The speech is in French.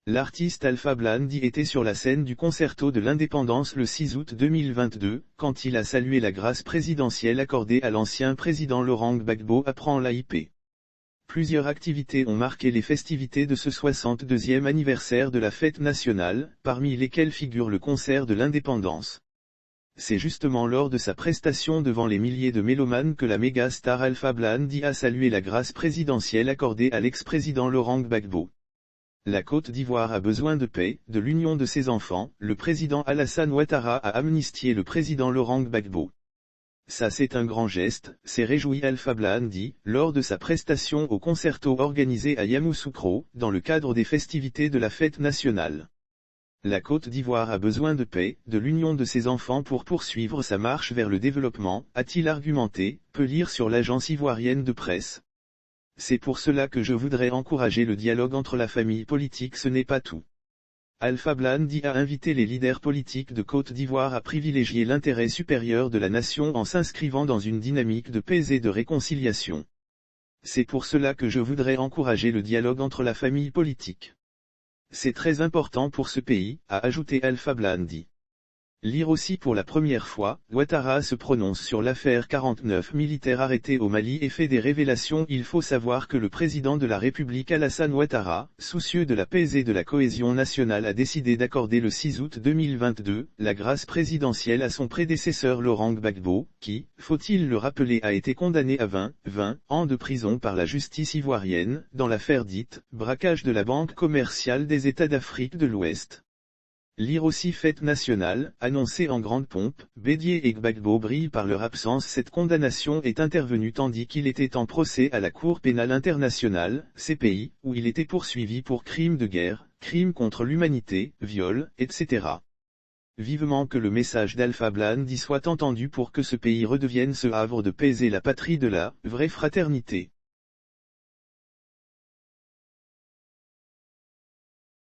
L'artiste Alpha Blondy était sur la scène du concerto de l'indépendance le 6 août 2022, quand il a salué la grâce présidentielle accordée à l'ancien président Laurent Gbagbo apprend l'AIP. Plusieurs activités ont marqué les festivités de ce 62e anniversaire de la fête nationale, parmi lesquelles figure le concert de l'indépendance. C'est justement lors de sa prestation devant les milliers de mélomanes que la méga star Alpha Blondy a salué la grâce présidentielle accordée à l'ex-président Laurent Gbagbo. La Côte d'Ivoire a besoin de paix, de l'union de ses enfants, le président Alassane Ouattara a amnistié le président Laurent Gbagbo. Ça c'est un grand geste, s'est réjoui Alpha Blondy, lors de sa prestation au concerto organisé à Yamoussoukro, dans le cadre des festivités de la fête nationale. La Côte d'Ivoire a besoin de paix, de l'union de ses enfants pour poursuivre sa marche vers le développement, a-t-il argumenté, peut lire sur l'agence ivoirienne de presse. C'est pour cela que je voudrais encourager le dialogue entre la famille politique, ce n'est pas tout. Alpha Blondy a invité les leaders politiques de Côte d'Ivoire à privilégier l'intérêt supérieur de la nation en s'inscrivant dans une dynamique de paix et de réconciliation. C'est pour cela que je voudrais encourager le dialogue entre la famille politique. C'est très important pour ce pays, a ajouté Alpha Blondy. Lire aussi pour la première fois, Ouattara se prononce sur l'affaire 49 militaires arrêtés au Mali et fait des révélations. Il faut savoir que le président de la République Alassane Ouattara, soucieux de la paix et de la cohésion nationale, a décidé d'accorder le 6 août 2022, la grâce présidentielle à son prédécesseur Laurent Gbagbo, qui, faut-il le rappeler, a été condamné à 20 ans de prison par la justice ivoirienne, dans l'affaire dite, braquage de la Banque commerciale des États d'Afrique de l'Ouest. Lire aussi fête nationale, annoncée en grande pompe, Bédié et Gbagbo brillent par leur absence. Cette condamnation est intervenue tandis qu'il était en procès à la Cour pénale internationale, CPI, où il était poursuivi pour crimes de guerre, crimes contre l'humanité, viol, etc. Vivement que le message d'Alpha Blondy soit entendu pour que ce pays redevienne ce havre de paix et la patrie de la vraie fraternité.